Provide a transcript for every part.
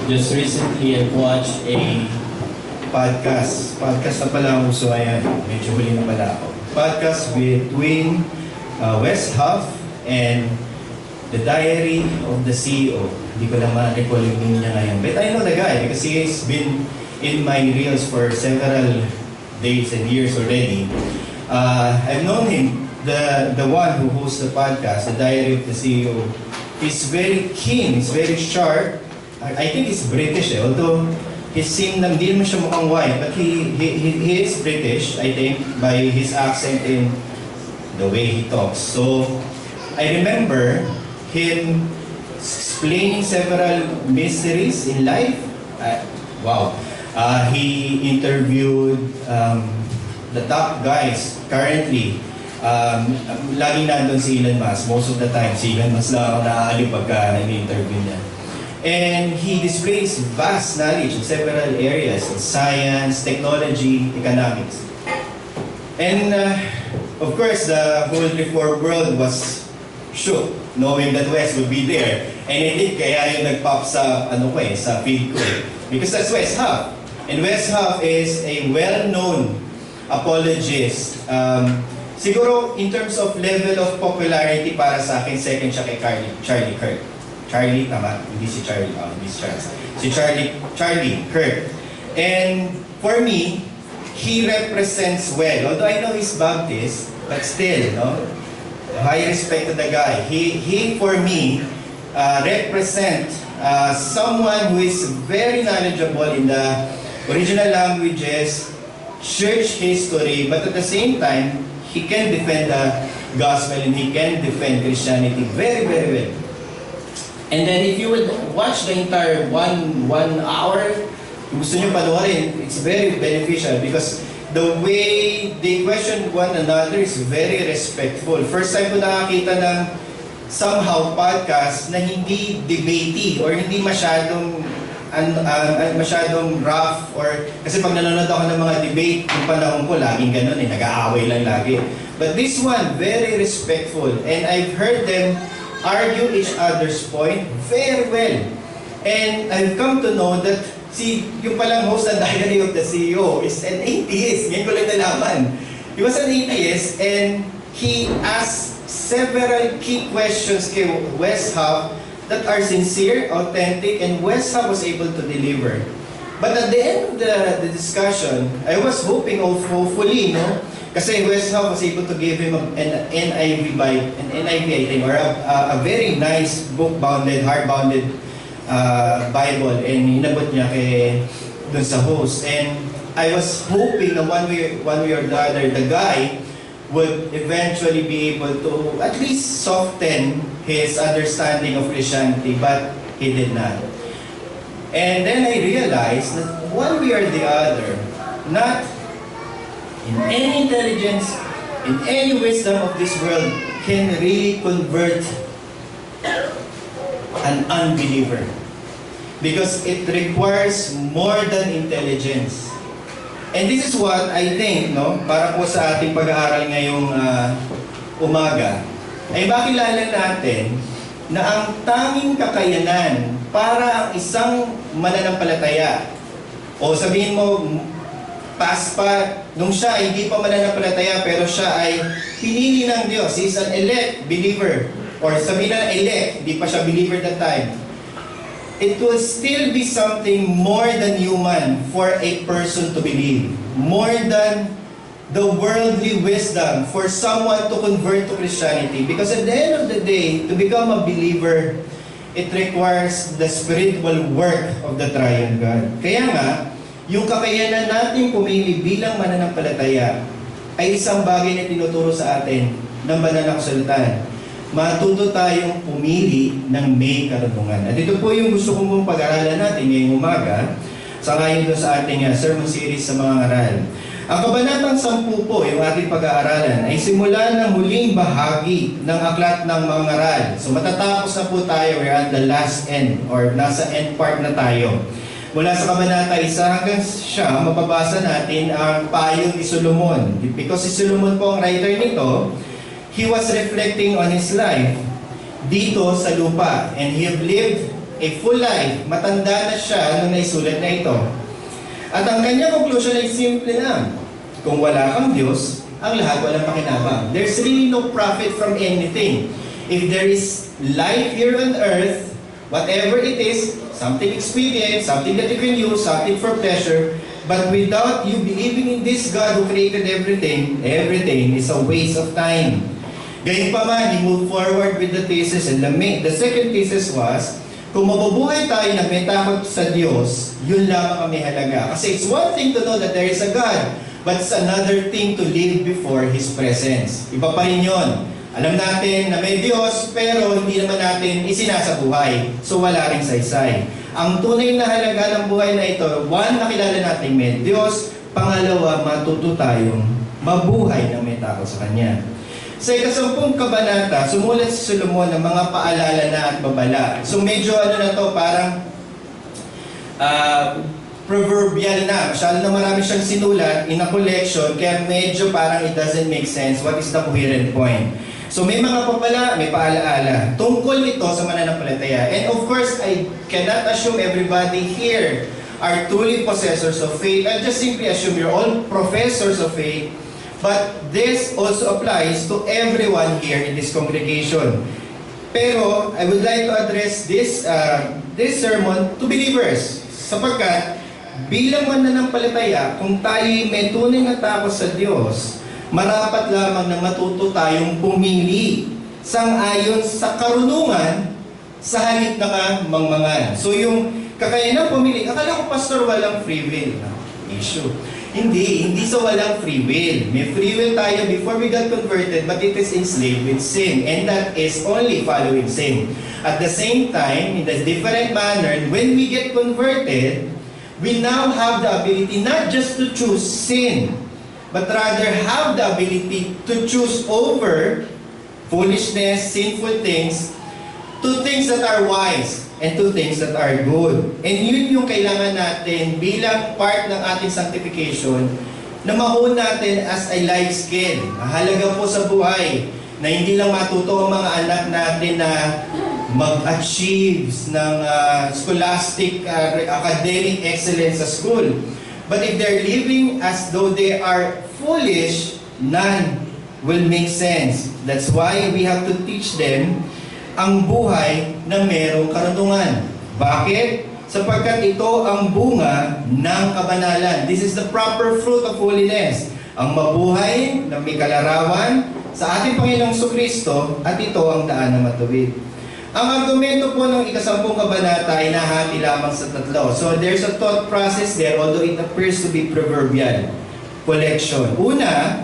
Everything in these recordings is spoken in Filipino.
Just recently, I watched a podcast. Podcast na pala ang uso ngayon. Medyo huli na pala ako. Podcast between Wes Huff and The Diary of the CEO. Hindi ko lang ma-recall yung name niya ngayon. But I know the guy because he has been in my reels for several days and years already. I've known him, the one who hosts the podcast, The Diary of the CEO. He's very keen, he's very sharp. I think he's British although he seemed hindi naman siya mukhang white, but he is British, I think, by his accent and the way he talks. So, I remember him explaining several mysteries in life. Wow. He interviewed the top guys currently. Laging nandun si Elon Musk. Most of the time, si Elon Musk lang ako naaaliw pagka nag-interview niya. And he displays vast knowledge in several areas, in science, technology, economics. And of course, the whole reform world was shook, knowing that Wes would be there. And indeed, kaya yung nag-pop sa, sa feed ko. Because that's Wes Huff. And Wes Huff is a well-known apologist. Siguro, in terms of level of popularity para sa akin, second siya kay Charlie Kirk. Charlie, tama? Hindi si Charlie. Hindi si Charlie. Si Charlie Kirk. And for me, he represents well. Although I know he's Baptist, but still, no? High respect to the guy. He for me, represent someone who is very knowledgeable in the original languages, church history, but at the same time, he can defend the gospel and he can defend Christianity very, very well. And then if you would watch the entire one hour, kung gusto nyo panoorin, it's very beneficial because the way they question one another is very respectful. First time ko nakakita ng somehow podcast na hindi debatey or hindi masyadong rough or kasi pag nanonood ako ng mga debate yung panahon ko laging ganun nag-aaway lang lagi. But this one very respectful and I've heard them argue each other's point very well. And I've come to know that yung palang host ng Diary of the CEO is an atheist. Ngayon ko lang nalaman. He was an atheist and he asked several key questions kay Wes Huff that are sincere, authentic, and Wes Huff was able to deliver. But at the end of the discussion, I was hoping, hopefully, no? Kasi Wes Huff was able to give him an NIV I think, or a very nice book-bounded, hard-bounded Bible, and inabot niya dun sa host. And I was hoping na one way or the other, the guy would eventually be able to at least soften his understanding of Christianity, but he did not. And then I realized that one way or the other, not in any intelligence, in any wisdom of this world, can really convert an unbeliever. Because it requires more than intelligence. And this is what I think, no, para po sa ating pag-aaral ngayong umaga, ay makilala natin na ang tanging kakayanan para ang isang mananampalataya, o sabihin mo, past pa, nung siya ay hindi pa mananampalataya pero siya ay pinili ng Diyos, he is an elect believer, or sabihin na elect, hindi pa siya believer that time, it will still be something more than human for a person to believe. More than the worldly wisdom for someone to convert to Christianity. Because at the end of the day, to become a believer, it requires the spiritual work of the triune God. Kaya nga, yung kakayanan natin pumili bilang mananampalataya ay isang bagay na tinuturo sa atin ng banal na kasulatan. Matuto tayong pumili ng may karunungan. At ito po yung gusto kong pag-aralan natin ngayong umaga sa ngayon doon sa ating sermon series sa mga ngaral. Ang kabanatang 10 po, yung ating pag-aaralan, ay simula ng huling bahagi ng aklat ng mga ngaral. So matatapos na po tayo, we're at the last end, or nasa end part na tayo. Mula sa kabanata 1 hanggang 7, mababasa natin ang payo ni Solomon. Because si Solomon po ang writer nito, he was reflecting on his life dito sa lupa. And he have lived a full life. Matanda na siya nung naisulat na ito. At ang kanyang conclusion ay simple lang. Kung wala kang Diyos, ang lahat walang pakinabang. There's really no profit from anything. If there is life here on earth, whatever it is, something expedient, something that you can use, something for pleasure, but without you believing in this God who created everything, everything is a waste of time. Gayunpaman, he moved forward with the thesis, and the second thesis was, kung mabubuhay tayo na may takot sa Diyos, yun lamang ang may halaga. Kasi it's one thing to know that there is a God, but it's another thing to live before His presence. Iba pa rin yun. Alam natin na may Diyos, pero hindi naman natin isinasabuhay. So wala rin saysay. Ang tunay na halaga ng buhay na ito, one, nakilala natin may Diyos. Pangalawa, matuto tayong mabuhay na may takot sa Kanya. Sa 10 kabanata, sumulat si Solomon ng mga paalala na at babala. So medyo na to, parang proverbial na. Masyado na marami siyang sinulat in a collection, kaya medyo parang it doesn't make sense. What is the coherent point? So may mga papala, may paalaala tungkol nito sa mananampalataya. And of course, I cannot assume everybody here are truly possessors of faith. I'll just simply assume you're all professors of faith. But this also applies to everyone here in this congregation. Pero I would like to address this sermon to believers. Sapagkat bilang mananampalataya, kung tayo'y may tunay na takot sa Diyos, marapat lamang na matuto tayong pumili sang-ayon sa karunungan sa halip na mangmangan. So yung kakayanan pumili, akala ko pastor walang free will. Issue. Hindi sa walang free will. May free will tayo before we got converted, but it is enslaved with sin. And that is only following sin. At the same time, in a different manner, when we get converted, we now have the ability not just to choose sin, but rather have the ability to choose over foolishness, sinful things, to things that are wise, and to things that are good. And yun yung kailangan natin bilang part ng ating sanctification, na mahon natin as a life skill. Mahalaga po sa buhay, na hindi lang matuto ang mga anak natin na mag-achieve ng scholastic academic excellence sa school. But if they're living as though they are foolish, none will make sense. That's why we have to teach them ang buhay na merong karunungan. Bakit? Sapagkat ito ang bunga ng kabanalan. This is the proper fruit of holiness. Ang mabuhay na may kalarawan sa ating Panginoong Kristo, at ito ang daan na matuwid. Ang argumento po ng 10 kabanata ay nahati lamang sa 3. So there's a thought process there, although it appears to be proverbial. Collection. Una,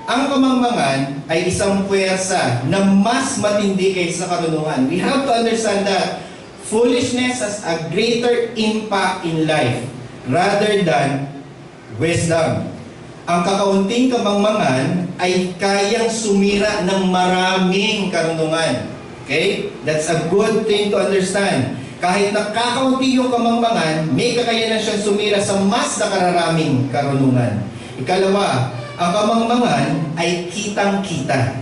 ang kamangmangan ay isang puwersa na mas matindi kaysa sa karunungan. We have to understand that foolishness has a greater impact in life rather than wisdom. Ang kakaunting kamangmangan ay kayang sumira ng maraming karunungan. Okay? That's a good thing to understand. Kahit nakakaunti yung kamangmangan, may kakayanan siyang sumira sa mas nakararaming karunungan. Ikalawa, ang kamangmangan ay kitang-kita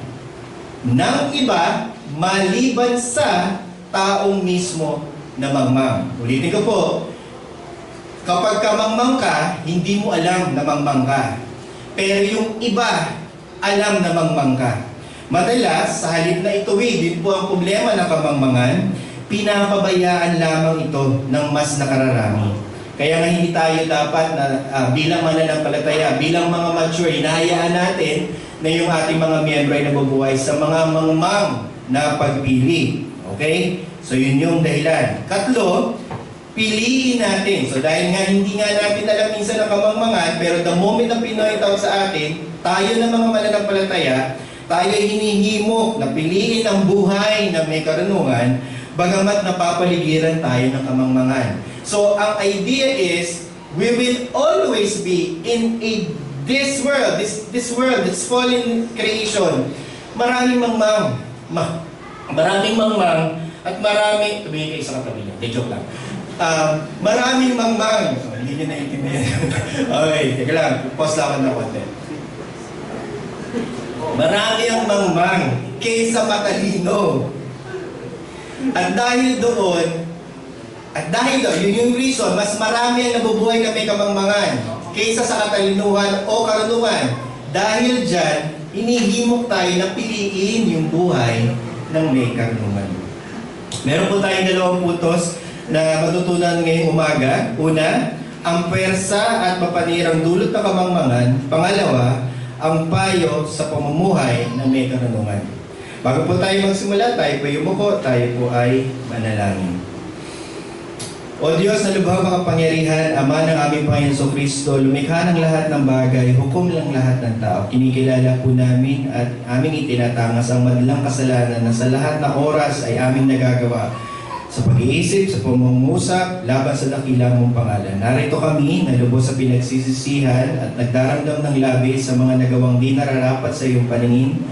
ng iba maliban sa taong mismo na mangmang. Ulitin ko po, kapag kamangmang ka, hindi mo alam na mangmang ka. Pero yung iba, alam na mangmang ka. Madalas, sa halip na ituwid, po ang problema ng kamangmangan, pinapabayaan lamang ito ng mas nakararami. Kaya nga hindi tayo dapat na bilang mananampalataya, bilang mga mature, hinahayaan natin na yung ating mga miyembro ay nabubuhay sa mga mangmang na pagpili. Okay? So yun yung dahilan. Katlo, piliin natin. So dahil nga hindi nga natin alam minsan ang kamangmangan, pero the moment na pinoint out sa atin, tayo na mga mananampalataya, tayo ay hinihimok na piliin ang buhay na may karunungan, bagamat napapaligiran tayo ng kamangmangan. So, ang idea is, we will always be in this world, this world, this fallen creation. Maraming mangmang, at maraming, tumingin kayo sa katabi niyo, joke lang. Maraming mangmang. So, hindi nyo naiintindihan. Okay, teka lang, pause lang ako na konti. Marami ang mangmang kaysa matalino. At dahil doon, At dahil doon, yun yung reason, mas marami ang nabubuhay na may kamangmangan kaysa sa katalinuhan o karunungan. Dahil dyan, inihimok tayo na piliin yung buhay ng may karunungan. Meron po tayong dalawang puntos na matutunan ngayong umaga. Una, ang pwersa at mapanirang dulot ng kamangmangan. Pangalawa, ang payo sa pamumuhay ng may karunungan. Bago po tayo magsimula, tayo po yumuko, tayo po ay manalangin. O Diyos na lubhang makapangyarihan, Ama ng aming Panginoon Kristo, lumikha ng lahat ng bagay, hukom ng lahat ng tao. Kinikilala po namin at aming itinatangas ang madalang kasalanan na sa lahat ng oras ay aming nagagawa sa pag-iisip, sa pamungusap, laban sa dakilang mong pangalan. Narito kami na lubos sa pinagsisisihan at nagdaramdam ng labis sa mga nagawang di nararapat sa iyong paningin.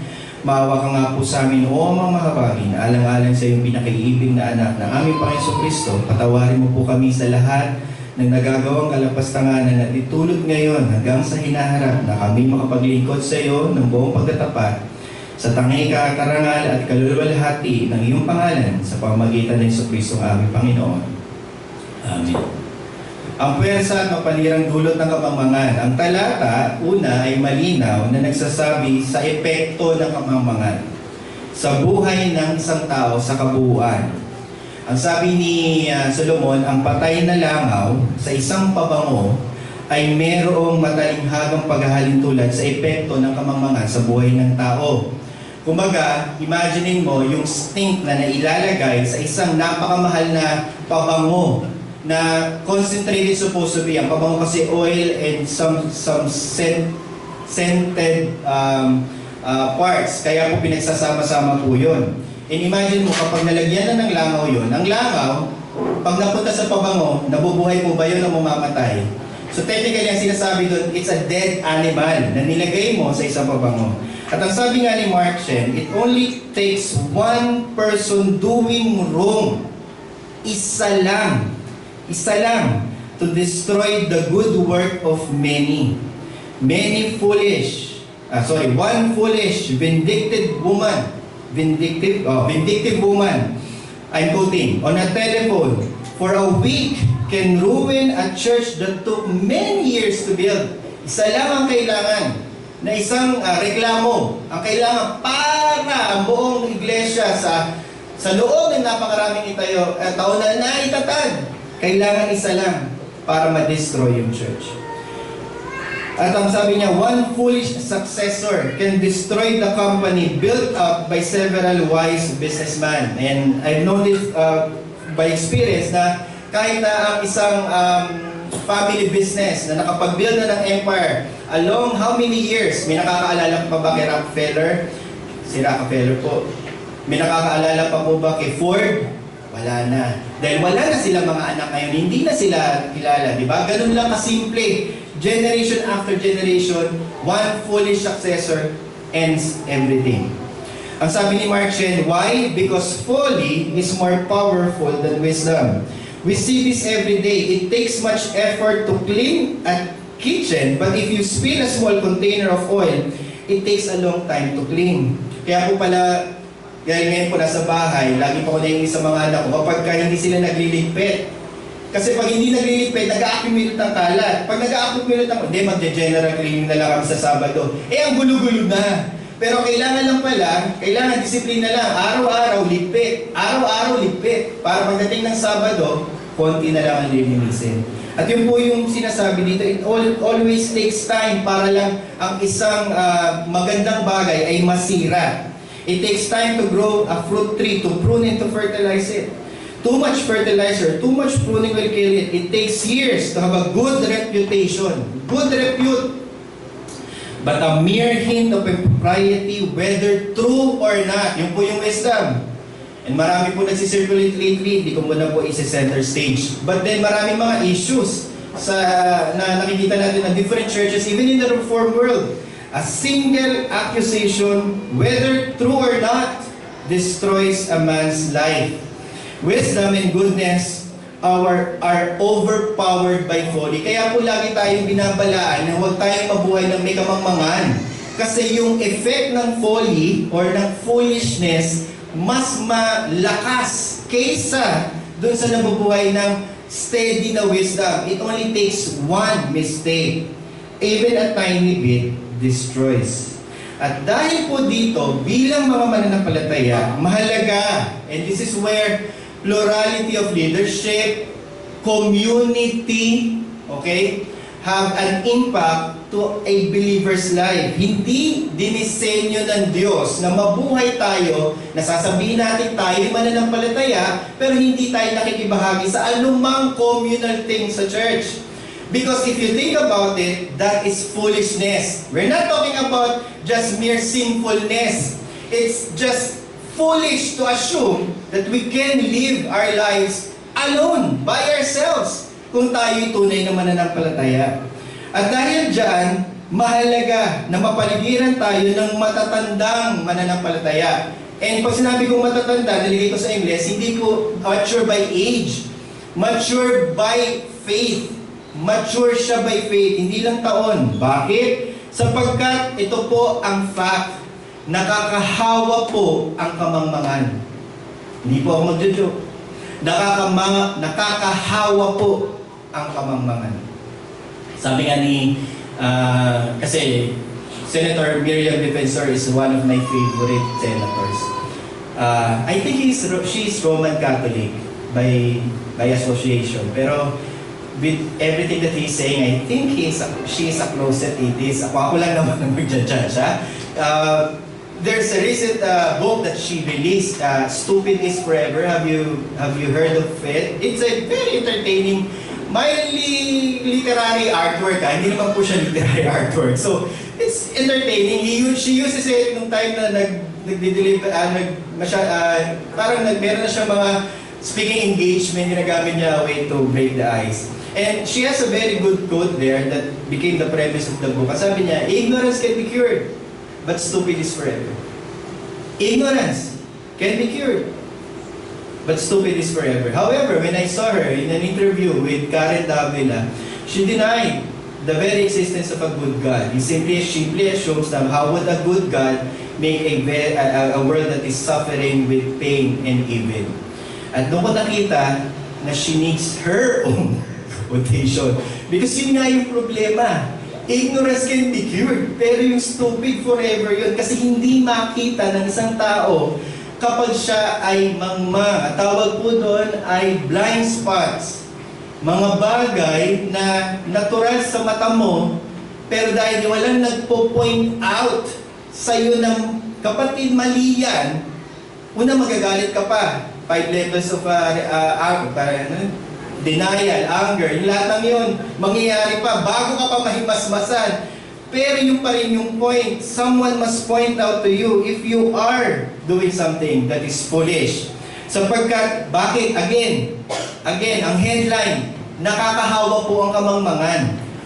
Maawa ka nga po sa amin, o mga mahabagin, alang-alang sa iyong pinakaibig na anak ng aming Panginoon Kristo. Patawarin mo po kami sa lahat ng nagagawang kalapastanganan at itulot ngayon hanggang sa hinaharap na kami makapaglingkod sa iyo ng buong pagtatapat sa tanging kakarangal at kaluluwalhati ng iyong pangalan sa pamamagitan ng Kristo ang aming Panginoon. Amen. Ang pwersa at mapalirang dulot ng kamangmangan. Ang talata, una ay malinaw na nagsasabi sa epekto ng kamangmangan sa buhay ng isang tao sa kabuuan. Ang sabi ni Solomon, ang patay na langaw sa isang pabango ay merong matalinghagang paghahalintulad sa epekto ng kamangmangan sa buhay ng tao. Kumbaga, imaginein mo yung stink na nailalagay sa isang napakamahal na pabango na concentrated supposed to be. Ang pabango kasi oil and some scented parts. Kaya po pinagsasama-sama po yun. And imagine mo, kapag nalagyan na ng langaw yun, ang langaw, pag napunta sa pabango, nabubuhay po ba yun o mamamatay? So technically, ang sinasabi doon, it's a dead animal na nilagay mo sa isang pabango. At ang sabi nga ni Mark Shen, it only takes one person doing wrong. Isa lang, to destroy the good work of many. One foolish, vindictive woman, I'm quoting, on a telephone, for a week can ruin a church that took many years to build. Isa lang ang kailangan na isang reklamo. Ang kailangan para ang buong iglesia sa loob ng napakaraming taon na naitatag. Kailangan isa lang para ma-destroy yung church. At ang sabi niya, one foolish successor can destroy the company built up by several wise businessmen. And I've known this by experience na kahit na ang isang family business na nakapag-build na ng empire along how many years? May nakakaalala pa ba kay Rockefeller? Si Rockefeller po. May nakakaalala pa po ba kay Ford? Wala na. Dahil wala na sila mga anak ngayon, hindi na sila kilala, di ba? Ganun lang kasimple. Generation after generation, one foolish successor ends everything. Ang sabi ni Mark Shen, why? Because folly is more powerful than wisdom. We see this every day. It takes much effort to clean a kitchen, but if you spill a small container of oil, it takes a long time to clean. Kaya po pala, ngayon po nasa bahay, lagi pa ko naiingis sa mga anak ko, kapag hindi sila nagliligpit. Kasi pag hindi nagliligpit, nag-a-accumulate ng kalat. Pag nag-a-accumulate ng, hindi, mag-general cleaning na lang kami sa Sabado. Ang gulo-gulo na. Pero kailangan lang pala, kailangan disiplina lang. Araw-araw, ligpit. Araw-araw, ligpit. Para pagdating ng Sabado, konti na lang ang lilinisin. At yun po yung sinasabi dito, it always takes time para lang ang isang magandang bagay ay masira. It takes time to grow a fruit tree, to prune and to fertilize it. Too much fertilizer, too much pruning will kill it. It takes years to have a good reputation. Good repute. But a mere hint of impropriety, whether true or not, yun po yung wisdom. And marami po nagsisirculate lately, hindi ko muna po isa-center stage. But then maraming mga issues na nakikita natin ng different churches, even in the Reformed world. A single accusation, whether true or not, destroys a man's life. Wisdom and goodness are overpowered by folly. Kaya po lagi tayong binabalaan na huwag tayong mabuhay ng may kamangmangan. Kasi yung effect ng folly or ng foolishness mas malakas kaysa dun sa nabubuhay ng steady na wisdom. It only takes one mistake. Even a tiny bit destroys. At dahil po dito, bilang mga mananampalataya, mahalaga, and this is where plurality of leadership, community, okay, have an impact to a believer's life. Hindi dinisenyo ng Diyos na mabuhay tayo, na sasabihin natin tayo mananampalataya, pero hindi tayo nakikibahagi sa anumang communal thing sa church. Because if you think about it, that is foolishness. We're not talking about just mere sinfulness. It's just foolish to assume that we can live our lives alone, by ourselves, kung tayo'y tunay na mananampalataya. At dahil dyan, mahalaga na mapaligiran tayo ng matatandang mananampalataya. And pag sinabi kong matatanda, naligay ko sa English, hindi ko mature by age, mature by faith. Mature siya by faith, hindi lang taon. Bakit? Sapagkat ito po ang fact, nakakahawa po ang kamangmangan. Hindi po ako magjo-joke. Nakakahawa po ang kamangmangan. Sabi nga ni, kasi Senator Miriam Defensor is one of my favorite senators. I think she's Roman Catholic by association. Pero with everything that he's saying, I think she is a closet atheist. Ako lang naman ang mag-judge siya. There's a recent book that she released, Stupid is Forever. Have you heard of it? It's a very entertaining, mildly literary artwork. Hindi naman po siya literary artwork. So, it's entertaining. She uses it nung time na nag-deliver, parang meron na siya mga speaking engagement, ginagamit niya a way to break the ice. And she has a very good quote there that became the premise of the book. Sabi niya, ignorance can be cured, but stupid is forever. Ignorance can be cured, but stupid is forever. However, when I saw her in an interview with Karen Davila, she denied the very existence of a good God. He simply assumes that how would a good God make a world that is suffering with pain and evil. At doon ko nakita na she needs her own quotation. Because yun nga yung problema. Ignorance can be cured, pero yung stupid forever yun. Kasi hindi makita ng isang tao kapag siya ay mangmang. At tawag po doon ay blind spots. Mga bagay na natural sa mata mo, pero dahil walang nagpo-point out sa iyo ng kapatid, mali yan, una magagalit ka pa. 5 levels of denial, anger, yung lahat ng yun, mangyayari pa, bago ka pa mahimasmasan. Pero yung pa rin yung point, someone must point out to you if you are doing something that is foolish. Sapagkat, bakit? Again, ang headline, nakakahawa po ang kamangmangan.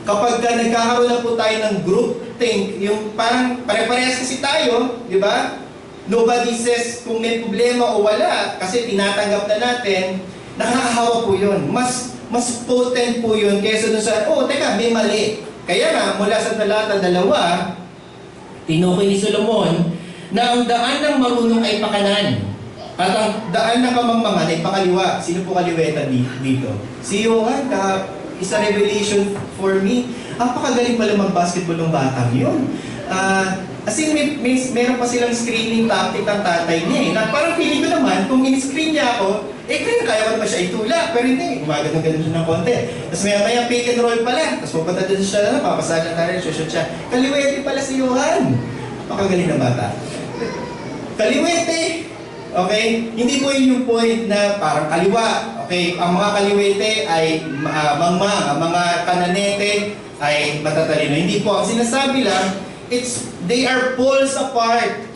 Kapag nagkakaroon na po tayo ng group think, yung parang pare-parehas kasi tayo, di ba? Nobody says kung may problema o wala, kasi tinatanggap na natin, nakakahawa po yun. Mas potent po yun kaysa dun sa, oh, teka, may mali. Kaya nga, mula sa talata 2, tinukoy ni Solomon na ang daan ng marunong ay pakanan. At ang daan ng kamangmangan ay pakaliwa. Sino po kaliweta dito? Si Johan, isa revelation for me. Napakagaling pala mag-basketball ng batang yun. Kasi meron pa silang screening tactic ng tatay niya eh. Na parang feeling ko naman, kung in-screen niya ako, kaya ko naman siya itula. Pero hindi, gumagano-gano siya ng konti. Tapos maya pick and roll pala. Tapos pupunta din siya, papasagan tayo, shoot siya. Kaliwete pala si Johan. Napakagaling na bata. Kaliwete! Okay? Hindi po yun yung point na parang kaliwa. Okay? Ang mga kaliwete ay mangmang. Ang mga kananete ay matatalino. Hindi po. Ang sinasabi lang, they are poles apart.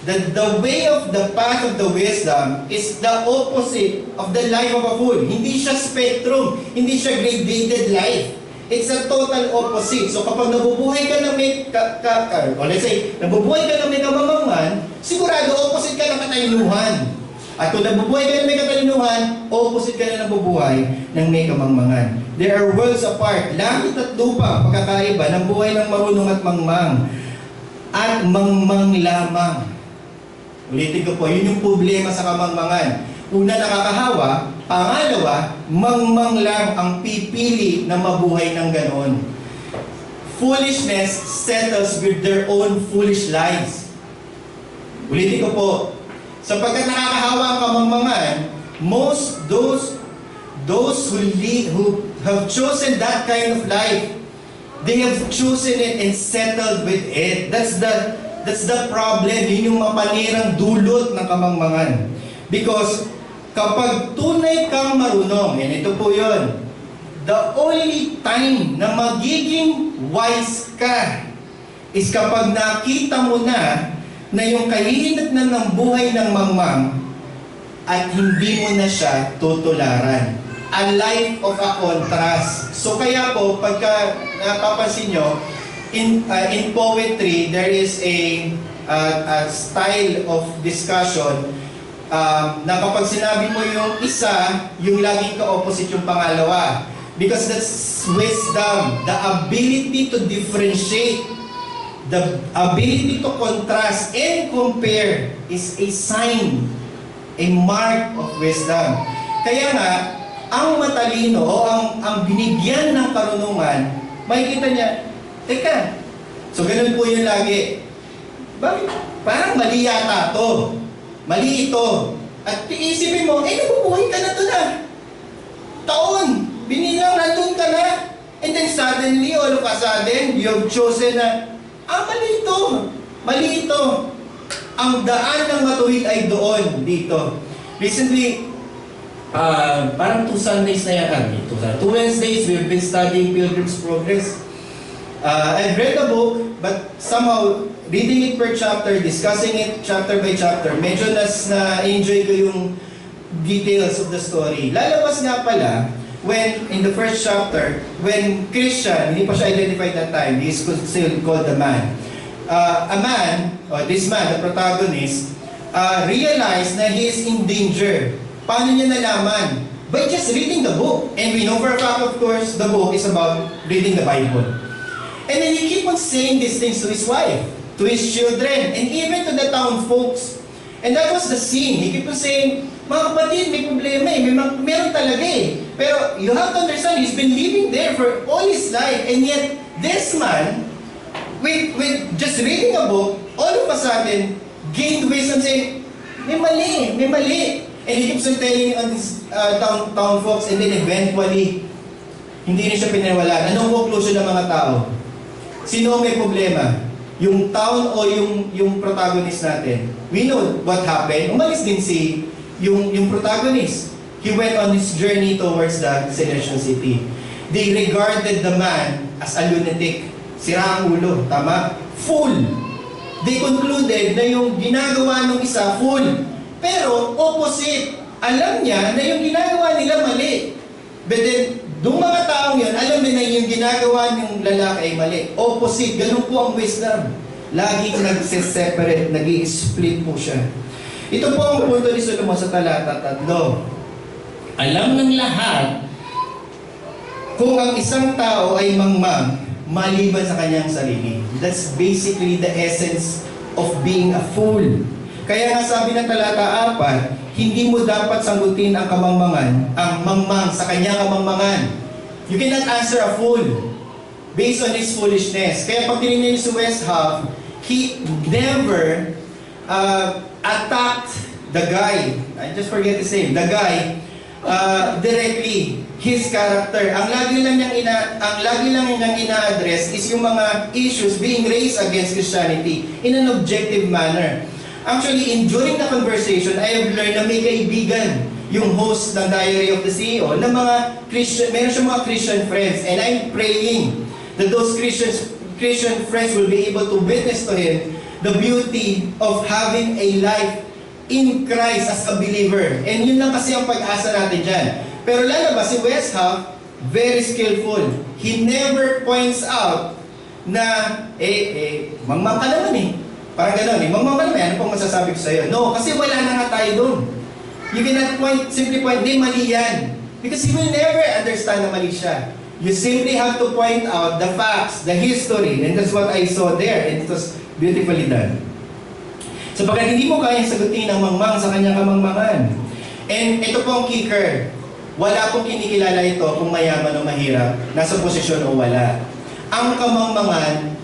The way of the path of the wisdom is the opposite of the life of a fool. Hindi siya spectrum. Hindi siya gradated life. It's a total opposite. So kapag nabubuhay ka ng may, let's say, nabubuhay ka ng may kamangmangan, sigurado opposite ka ng katalinuhan. At kung nabubuhay ka ng may katalinuhan, opposite ka na nabubuhay ng may kamangmangan. There are worlds apart. Langit at lupa, pagkakaiba ng buhay ng marunong at mangmang. At mangmang lamang. Ulitin ko po, yun yung problema sa kamangmangan. Una, nakakahawa. Pangalawa, mangmang lang ang pipili na mabuhay ng ganon. Foolishness settles with their own foolish lies. Ulitin ko po, sapagkat nakakahawa ang kamangmangan, those who have chosen that kind of life, they have chosen it and settled with it. That's the problem. Yun yung mapanirang dulot ng kamangmangan. Because kapag tunay kang marunong, and ito po yun, the only time na magiging wise ka is kapag nakita mo na yung kahihinatnan ng buhay ng mangmang at hindi mo na siya tutularan. A life of a contrast. So kaya po, pagka napapansin nyo, in poetry, there is a style of discussion na kapag sinabi mo yung isa, yung laging ka-opposite yung pangalawa. Because that's wisdom, the ability to differentiate, the ability to contrast and compare is a sign, a mark of wisdom. Kaya nga, ang matalino o ang binigyan ng karunungan, makikita niya, teka, so ganun po yun lagi. Bakit? Parang mali yata to. Mali ito. At iisipin mo, nabubuhay ka na to na. Taon. Binilang nandun ka na. And then suddenly, all of a sudden, you've chosen na, mali ito. Mali ito. Ang daan ng matuwid ay doon, dito. Recently, parang 2 Sundays na yan. 2 Wednesdays, we've been studying Pilgrim's Progress. I've read the book, but somehow, reading it per chapter, discussing it chapter by chapter, medyo na-enjoy ko yung details of the story. Lalabas nga pala, when, in the first chapter, when Christian, hindi pa siya identified that time, he is still called the man. A man, or this man, the protagonist, realized na he is in danger. Paano niya nalaman? By just reading the book. And we know for a fact, of course, the book is about reading the Bible. And then he keep on saying these things to his wife, to his children, and even to the town folks. And that was the scene. He keep on saying, mga kapatid, may problema meron talaga eh. Pero you have to understand, he's been living there for all his life, and yet this man, with just reading a book, all of a sudden, gained wisdom saying, may mali. And he keeps on telling on these town folks, and then eventually, hindi na siya pinaniwalaan. Anong conclusion ng mga tao? Sino may problema? Yung town o yung protagonist natin? We know what happened. Umalis din yung protagonist. He went on his journey towards the celestial city. They regarded the man as a lunatic. Sira ang ulo. Tama? Fool. They concluded na yung ginagawa ng isa, fool. Pero opposite. Alam niya na yung ginagawa nila mali. But then, doong mga taong yun, alam na yung ginagawa ng lalaki ay mali. Opposite. Ganun po ang wisdom. Laging nagsiseparate, nag-i-split po siya. Ito po ang punto ni Solomon sa talata 3. Alam ng lahat kung ang isang tao ay mangmang maliban sa kanyang sarili. That's basically the essence of being a fool. Kaya nga sabi ng talata 4, hindi mo dapat sanggutin ang kamangmangan, ang mangmang sa kanyang kamangmangan. You cannot answer a fool based on his foolishness. Kaya pag tinignan niyo si Westhoff, he never attacked the guy. I just forget his name. The guy directly, his character. Ang lagi lang niyang ina-address is yung mga issues being raised against Christianity in an objective manner. Actually, during the conversation, I have learned na may kaibigan yung host ng Diary of the CEO na mga Christian, meron siyang mga Christian friends, and I'm praying that those Christian friends will be able to witness to him the beauty of having a life in Christ as a believer. And yun lang kasi ang pag-asa natin dyan. Pero lalabas si Westhoff, very skillful. He never points out na, mangmang ka naman eh. Parang gano'n eh, mangmang ka naman, ano pong masasabi ko sa'yo? No, kasi wala na nga tayo doon. You cannot simply point, di mali yan. Because he will never understand na mali siya. You simply have to point out the facts, the history, and that's what I saw there, and it was beautifully done. Sapagkat hindi mo kayang sagutin ang mangmang sa kanyang kamangmangan. And ito po ang kicker. Wala pong kinikilala ito kung mayaman o mahirap, nasa posisyon o wala. Ang kamangmangan,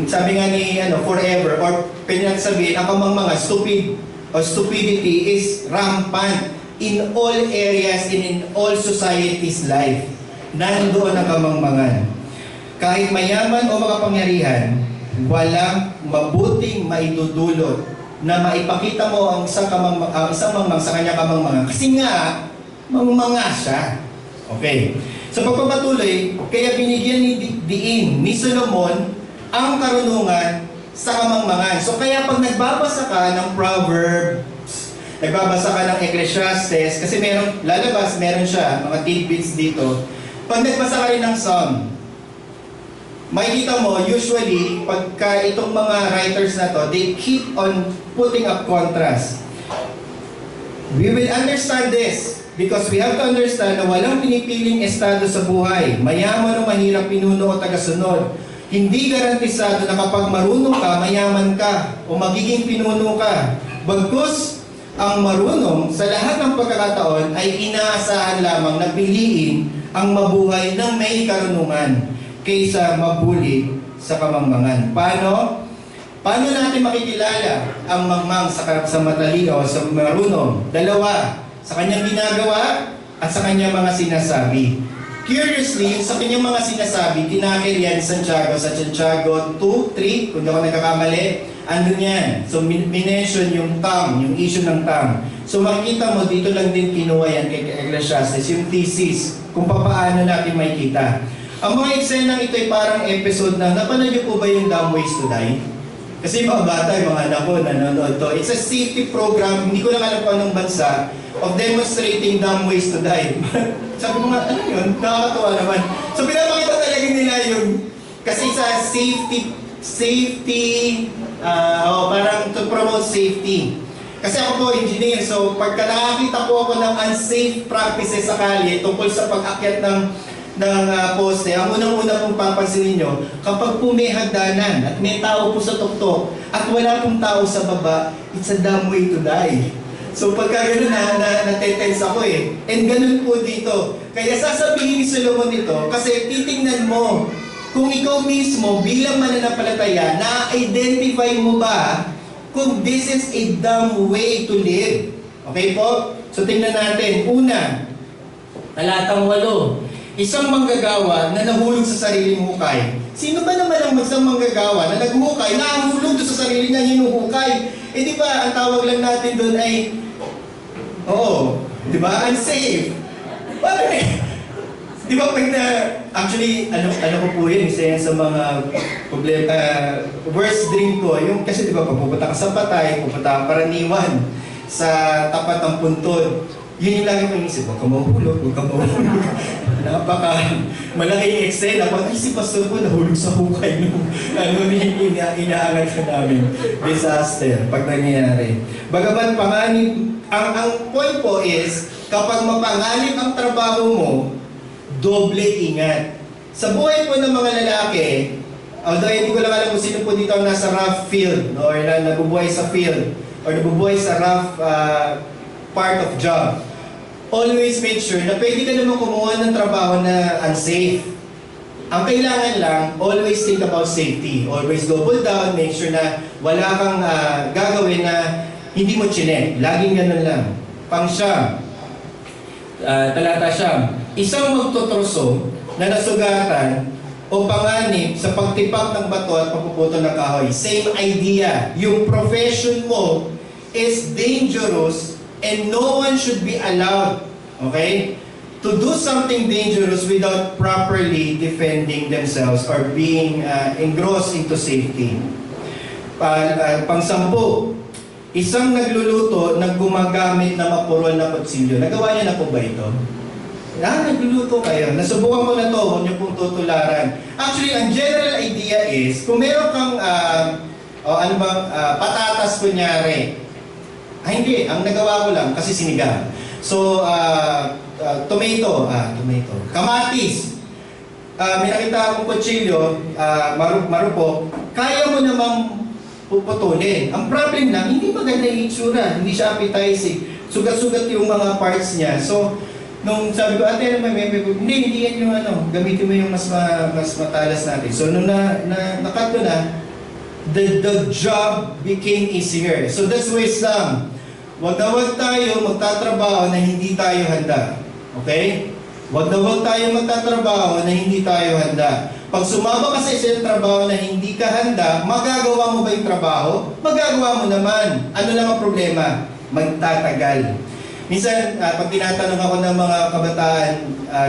sabi nga ni forever, or pinagsabihin, ang kamangmangan, stupid or stupidity is rampant in all areas and in all societies' life. Nandoon ang kamangmangan. Kahit mayaman o makapangyarihan, walang mabuting maidudulot na maipakita mo ang isang mangmang sa kanya kamangmangan. Kasi nga, mangmanga siya. Okay. Sa pagpapatuloy, kaya binigyan ni Solomon ang karunungan sa kamangmangan. So kaya pag nagbabasa ka ng Proverbs, nagbabasa ka ng Ecclesiastes, kasi meron siya, mga tidbits dito. Pag nagbasa ka rin ng Psalm, makikita mo, usually, pagka itong mga writers na to, they keep on putting up contrast. We will understand this because we have to understand na walang pinipiling estado sa buhay. Mayaman o mahirap, pinuno o tagasunod. Hindi garantisado na kapag marunong ka, mayaman ka o magiging pinuno ka. Bagkus, ang marunong sa lahat ng pagkakataon ay inaasahan lamang na piliin ang mabuhay ng may karunungan kaysa mabuli sa kamangmangan. Paano natin makikilala ang mangmang sa matalino o sa marunong? Dalawa, sa kanyang ginagawa at sa kanyang mga sinasabi. Curiously, sa kanyang mga sinasabi, tinakil yan sa Santiago 2:3, kung di ako nagkakamali, andun yan. So, minention yung tam, yung issue ng tam. So, makikita mo, dito lang din kinuha yan kay Ecclesiastes, yung thesis, kung paano natin makikita. Ang mga eksenang ito ay parang episode na, napanood niyo po ba yung Dumb Ways to Die? Kasi mga bata, yung mga anak ko, nanonood to. It's a safety program, hindi ko lang alam kung anong bansa, of demonstrating dumb ways to die. Sabi ko nga, ano yun? Nakakatawa naman. So pinapakita talaga nila yung, kasi sa parang to promote safety. Kasi ako po, engineer, so pagka nakakita po ako ng unsafe practices sa kalye tungkol sa pag-akyat ng poste, ang unang-una pong papansinin nyo, kapag po may hagdanan at may tao po sa tuktok at wala pong tao sa baba, it's a dumb way to die. So pagka gano'n natetense ako eh. And ganun po dito. Kaya sasabihin ni Solomon ito, kasi titingnan mo, kung ikaw mismo bilang mananampalataya, na-identify mo ba kung this is a dumb way to live? Okay po? So tingnan natin. Una, talatang 8. Isang manggagawa na nahulog sa sariling hukay. Sino ba naman ang isang manggagawa na naghukay, nahulog sa sarili niya, hinuhukay? Eh di ba, ang tawag lang natin doon ay, di ba, unsafe. Parang di ba pag actually, ano ko po yun, isa yan sa mga problema, worst dream ko, yung kasi di ba, pag pupunta ka sa patay, pupunta ka Paraniwan, sa tapat ng puntod, yun yung lagi ko inisip, huwag ka mahulog, huwag ka mahulog. Malaking eksena, pag si pastor ko nahulog sa hukay nung inaangat ka namin. Disaster, pag nangyayari. Bagaman panganib, ang point po is, kapag mapanganib ang trabaho mo, doble ingat. Sa buhay po ng mga lalaki, although hindi ko lang alam kung sino po dito ang nasa rough field, or nabubuhay sa field, or nabubuhay sa rough part of job, always make sure na pwede ka naman kumuha ng trabaho na unsafe. Ang kailangan lang, always think about safety. Always double down, make sure na wala kang gagawin na hindi mo chinek. Laging ganun lang. Pang-Siyam, talata Siyam, isang magtutroso na nasugatan o panganib sa pagtipak ng bato at pagpuputo ng kahoy. Same idea. Yung profession mo is dangerous and no one should be allowed, okay, to do something dangerous without properly defending themselves or being engrossed into safety. Pang-10, isang nagluluto na gumagamit na mapurol na kutsilyo. Nagawa niyo na po ba ito? Nagluluto kayo. Nasubukan ko na to, huwag niyo pong tutularan. Actually, ang general idea is, kung meron kang patatas kunyari, hindi, ang nagawa ko lang kasi sinigang. So, tomato. Kamatis. May nakita akong kutsilyo, marupok. Kaya mo namang puputulin. Ang problem lang, hindi maganda yung itsura, hindi siya appetizing. sugat-sugat yung mga parts niya. So, nung sabi ko, ate, ano hindi yan yung gamitin mo yung mas matalas natin. So, nung na-cut ko na, the job became easier. So, that's wisdom. Wag na wag tayo magtatrabaho na hindi tayo handa. Okay? Wag na wag tayo magtatrabaho na hindi tayo handa. Pag sumama ka sa isang trabaho na hindi ka handa, magagawa mo ba yung trabaho? Magagawa mo naman. Ano lang ang problema? Magtatagal. Minsan, pag tinatanong ako ng mga kabataan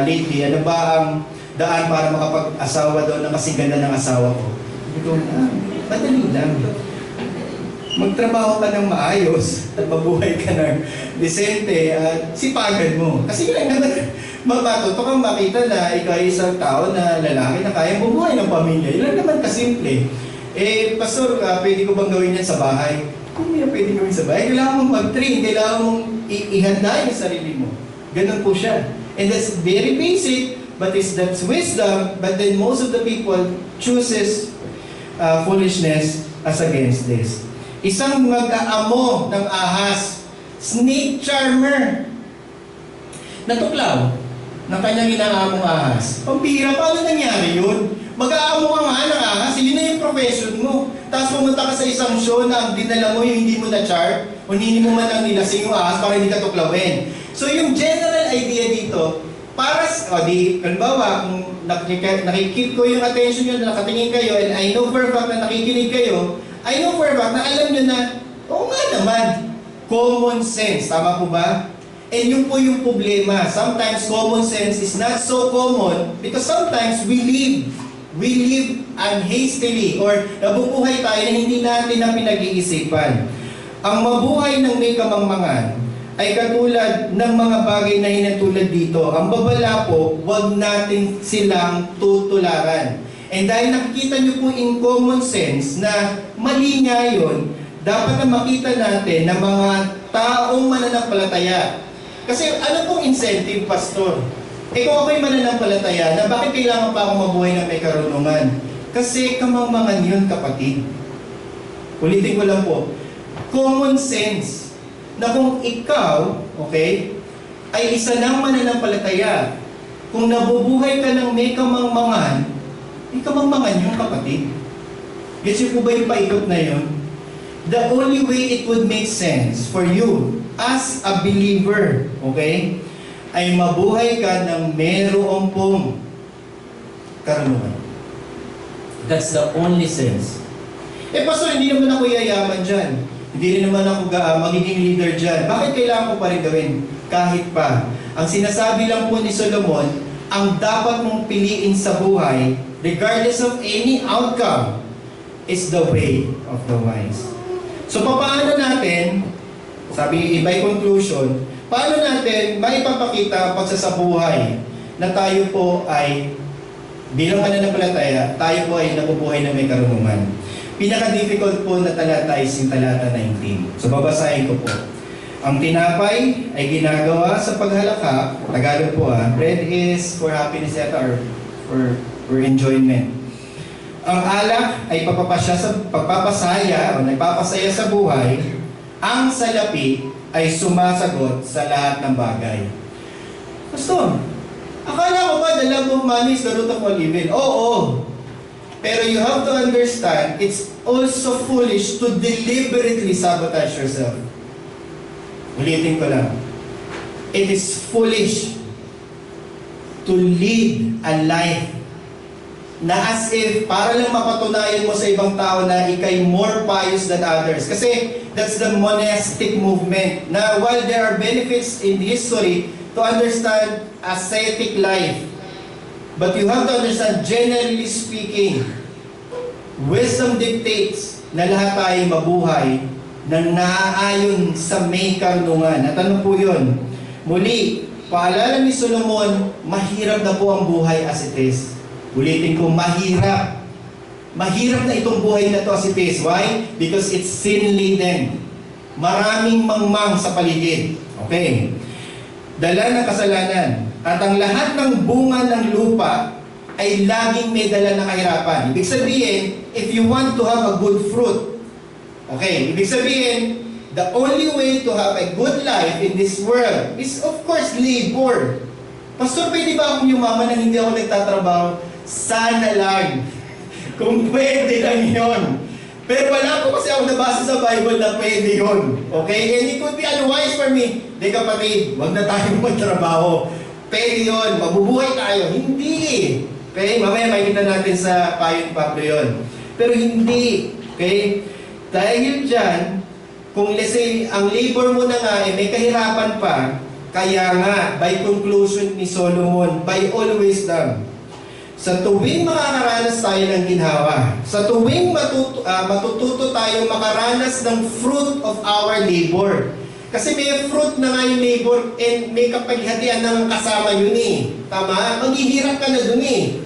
lately, ano ba ang daan para makapag-asawa daw na kasing ganda ng asawa ko? Ito madali lang. Magtrabaho ka ng maayos at mabuhay ka ng disente at sipagan mo. Kasi lang naman, matuto kang makita na ikaw ay isang tao na lalaki na kaya bumuhay ng pamilya. Yun lang naman kasimple. Pastor, pwede ko bang gawin yan sa bahay? Hindi na pwede gawin sa bahay. Kailangan mong mag-train, kailangan mong ihanda yung sarili mo. Ganun po siya. And that's very basic, but that's wisdom, but then most of the people chooses foolishness as against this. Isang mag-aamo ng ahas, snake charmer, natuklaw ng kanyang inaamong ahas. Pampira, paano nangyari yun? Mag-aamo ka nga ng ahas, yun na yung profession mo. Tapos pumunta ka sa isang show na ang dinala mo yung hindi mo na-chart, o hindi mo man ang nilasing yung ahas para hindi ka tuklawin. So yung general idea dito, para, halimbawa, kung nakikip ko yung attention nyo, nakatingin kayo, and I know for a fact na nakikinig kayo, I know for a fact na alam nyo na, oo nga naman, common sense, tama po ba? And yun po yung problema. Sometimes common sense is not so common because sometimes we live unhastily or nabubuhay tayo na hindi natin na pinag-iisipan. Ang mabuhay ng may kamangmangan ay katulad ng mga bagay na hinatulad dito. Ang babala po, wag natin silang tutularan. And dahil nakikita nyo po in common sense na mali nga yun, dapat na makita natin na mga taong mananampalataya. Kasi ano pong incentive, Pastor? Kung ako'y mananampalataya, na bakit kailangan pa akong mabuhay ng may karunungan? Kasi kamangmangan yun, kapatid. Ulitin ko lang po. Common sense na kung ikaw, okay, ay isa ng mananampalataya, kung nabubuhay ka ng may kamangmangan yung kapatid. Gets niyo po ba yung paikot na yun? The only way it would make sense for you as a believer, okay, ay mabuhay ka ng mayroong pong karunungan. That's the only sense. Pastor, hindi naman ako yayaman dyan. Hindi rin naman ako magiging leader dyan. Bakit kailangan ko pa rin gawin? Kahit pa. Ang sinasabi lang po ni Solomon, ang dapat mong piliin sa buhay, regardless of any outcome, is the way of the wise. So, paano natin, sabi by conclusion, paano natin maipapakita pagsasabuhay na tayo po ay, bilang mananampalataya, tayo po ay nabubuhay na may karunungan? Pinaka-difficult po na talata is yung talata 19. So, babasahin ko po. Ang tinapay ay ginagawa sa paghalakak. Tagalog po bread is for happiness at for enjoyment. Ang alak ay pagpapasaya o nagpapasaya sa buhay. Ang salapi ay sumasagot sa lahat ng bagay. Pastor, akala ko ba the love of money is the root of all evil? Oo. Pero you have to understand, it's also foolish to deliberately sabotage yourself. Ulitin ko lang. It is foolish to lead a life na as if para lang mapatunayan mo sa ibang tao na ikay more pious than others. Kasi that's the monastic movement. Na while there are benefits in history to understand ascetic life, but you have to understand, generally speaking, wisdom dictates na lahat tayo mabuhay nang naaayon sa may karunungan. At ano po yun? Muli, paalala ni Solomon, mahirap na po ang buhay as it is. Ulitin ko, mahirap. Mahirap na itong buhay na to as it is. Why? Because it's sin-laden. Maraming mangmang sa paligid. Okay. Dala ng kasalanan. At ang lahat ng bunga ng lupa ay laging may dala ng kahirapan. Ibig sabihin, if you want to have a good fruit, okay, ibig sabihin, the only way to have a good life in this world is of course labor. Pastor, pwede ba akong yumaman na hindi ako nagtatrabaho? Sana lang. Kung pwede lang yun. Pero wala po kasi ako nabasa sa Bible na pwede yun. Okay? And it would be unwise for me. Di kapatid, wag na tayong magtrabaho. Pwede yun. Mabubuhay tayo. Hindi. Okay? Mamaya makikita natin sa payo ni Pablo yun. Pero hindi. Okay? Dahil dyan, kung let's say, ang labor mo na nga, may kahirapan pa, kaya nga, by conclusion ni Solomon, by all wisdom, sa tuwing makakaranas tayo ng ginhawa, sa tuwing matututo tayo makaranas ng fruit of our labor. Kasi may fruit na nga yung labor and may kapaghatian ng kasama yun eh. Tama? Maghihirap ka na dun eh.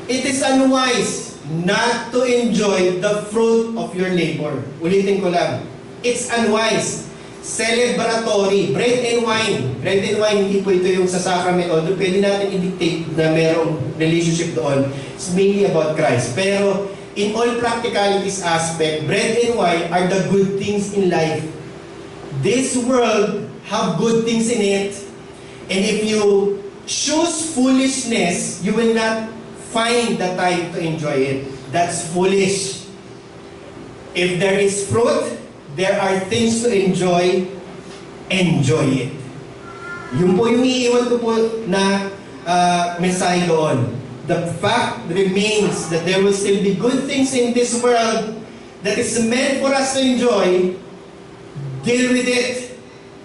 It is unwise not to enjoy the fruit of your labor. Ulitin ko lang. It's unwise. Celebratory. Bread and wine. Bread and wine, hindi po ito yung sa sacrament. Although pwede natin i-dictate na merong relationship doon. It's mainly about Christ. Pero in all practicalities aspect, bread and wine are the good things in life. This world have good things in it. And if you choose foolishness, you will not find the time to enjoy it. That's foolish. If there is fruit, there are things to enjoy, enjoy it. Yun po yung iiwan ko po na mensahe doon. The fact remains that there will still be good things in this world that is meant for us to enjoy. Deal with it.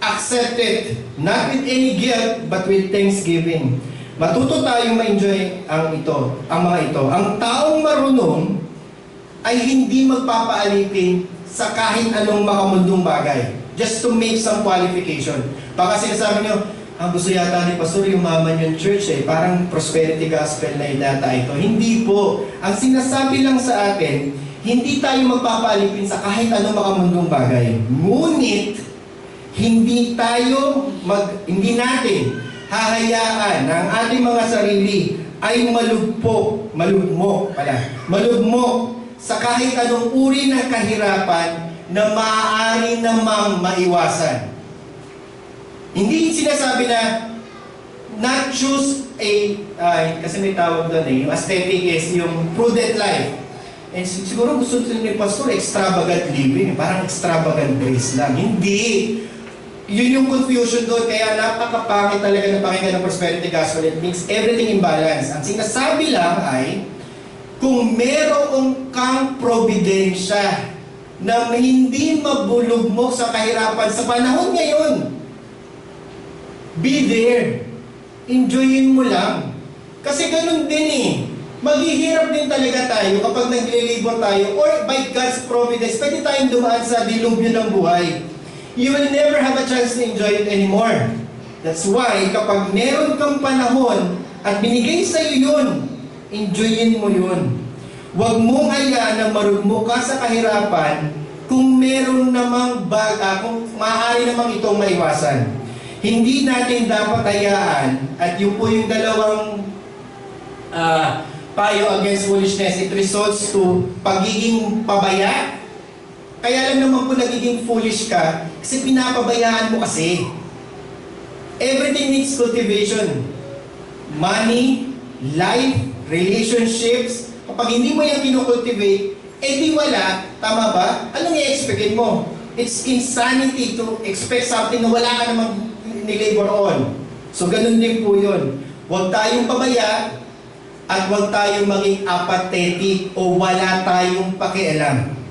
Accept it. Not with any guilt, but with thanksgiving. Matuto tayong ma-enjoy ang mga ito. Ang taong marunong ay hindi magpapaalipin sa kahit anong makamundong bagay. Just to make some qualification. Baka sinasabi nyo, ang gusto yata ni Pastor, yumaman yung church eh. Parang prosperity gospel na inata ito. Hindi po. Ang sinasabi lang sa atin, hindi tayo magpapaalipin sa kahit anong makamundong bagay. Ngunit, hindi natin hahayaan na ang ating mga sarili ay malugmok sa kahit anong uri ng kahirapan na maaari namang maiwasan. Hindi sinasabi na not choose kasi may tawag doon yung aesthetic is yung prudent life. And siguro gusto ni Pastor, extravagant living, parang extravagant grace lang. Hindi. Yun yung confusion doon, kaya napakapangit talaga ng pakinggan ng prosperity gospel. It makes everything in balance. Ang sinasabi lang ay, kung meron kang probidensya na hindi mabulugmok sa kahirapan sa panahon ngayon, be there. Enjoyin mo lang. Kasi ganun din eh. Maghihirap din talaga tayo kapag naglilibor tayo or by God's providence, pwede tayong dumaan sa dilubyo ng buhay. You will never have a chance to enjoy it anymore. That's why kapag meron kang panahon at binigay sa'yo yun, enjoyin mo yun. Huwag mong hayaan na marugmo ka sa kahirapan kung meron namang kung maaari namang itong maiwasan. Hindi natin dapat hayaan, at yun po yung dalawang payo against foolishness, it results to pagiging pabaya. Kaya lang naman po nagiging foolish ka kasi pinapabayaan mo kasi. Everything needs cultivation. Money, life, relationships. Kapag hindi mo yung kinukultivate, di wala. Tama ba? Anong i-expectin mo? It's insanity to expect something na wala ka namang nilabor on. So ganun din po yun. Huwag tayong pabaya at huwag tayong maging apathetic o wala tayong pakialam.